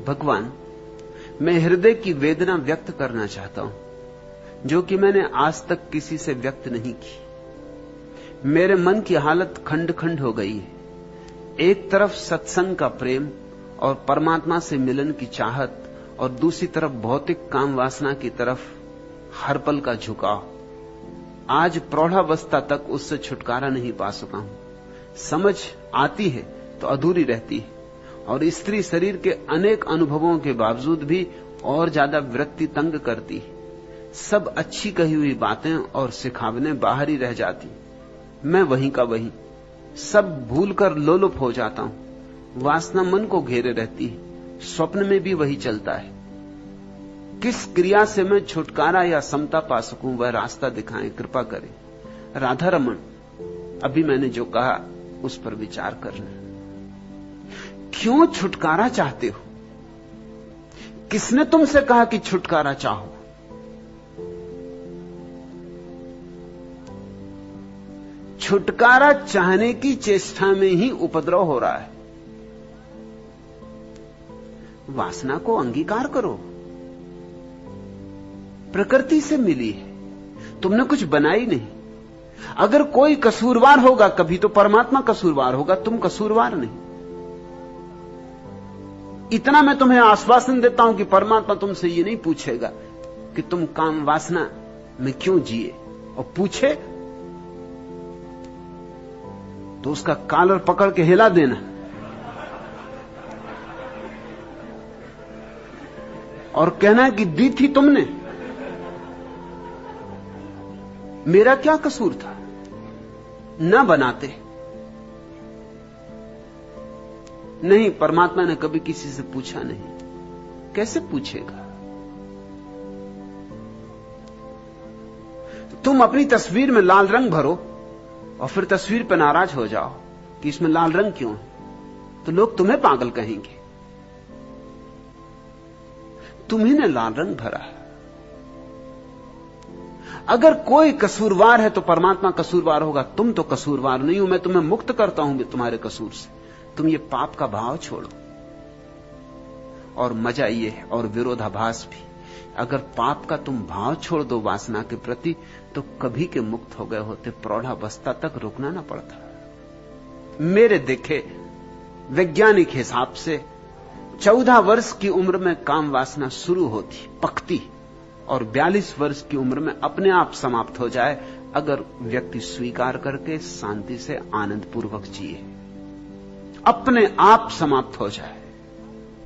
भगवान, मैं हृदय की वेदना व्यक्त करना चाहता हूं जो कि मैंने आज तक किसी से व्यक्त नहीं की। मेरे मन की हालत खंड खंड हो गई है। एक तरफ सत्संग का प्रेम और परमात्मा से मिलन की चाहत, और दूसरी तरफ भौतिक काम वासना की तरफ हर पल का झुकाव। आज प्रौढ़ावस्था तक उससे छुटकारा नहीं पा सका हूं। समझ आती है तो अधूरी रहती है, और स्त्री शरीर के अनेक अनुभवों के बावजूद भी और ज्यादा वृत्ति तंग करती है। सब अच्छी कही हुई बातें और सिखावने बाहर ही रह जाती। मैं वहीं का वहीं, सब भूलकर लोलुप हो जाता हूं। वासना मन को घेरे रहती है, स्वप्न में भी वही चलता है। किस क्रिया से मैं छुटकारा या समता पा सकूं, वह रास्ता दिखाएं, कृपा करें। राधा रमन, अभी मैंने जो कहा उस पर विचार करना। क्यों छुटकारा चाहते हो? किसने तुमसे कहा कि छुटकारा चाहो? छुटकारा चाहने की चेष्टा में ही उपद्रव हो रहा है। वासना को अंगीकार करो। प्रकृति से मिली है, तुमने कुछ बनाई नहीं। अगर कोई कसूरवार होगा कभी तो परमात्मा कसूरवार होगा, तुम कसूरवार नहीं। इतना मैं तुम्हें आश्वासन देता हूं कि परमात्मा तुमसे ये नहीं पूछेगा कि तुम काम वासना में क्यों जिए, और पूछे तो उसका कॉलर पकड़ के हिला देना और कहना कि दी थी तुमने, मेरा क्या कसूर था? ना बनाते। नहीं, परमात्मा ने कभी किसी से पूछा नहीं। कैसे पूछेगा? तुम अपनी तस्वीर में लाल रंग भरो और फिर तस्वीर पर नाराज हो जाओ कि इसमें लाल रंग क्यों है, तो लोग तुम्हें पागल कहेंगे। तुम्ही ने लाल रंग भरा। अगर कोई कसूरवार है तो परमात्मा कसूरवार होगा, तुम तो कसूरवार नहीं हो। मैं तुम्हें मुक्त करता हूं तुम्हारे कसूर से। तुम ये पाप का भाव छोड़ो। और मजा ये है, और विरोधाभास भी, अगर पाप का तुम भाव छोड़ दो वासना के प्रति तो कभी के मुक्त हो गए होते। प्रौढ़ावस्था तक रुकना ना पड़ता। मेरे देखे वैज्ञानिक हिसाब से 14 वर्ष की उम्र में काम वासना शुरू होती, पकती, और 42 वर्ष की उम्र में अपने आप समाप्त हो जाए, अगर व्यक्ति स्वीकार करके शांति से आनंद पूर्वक जिए। अपने आप समाप्त हो जाए।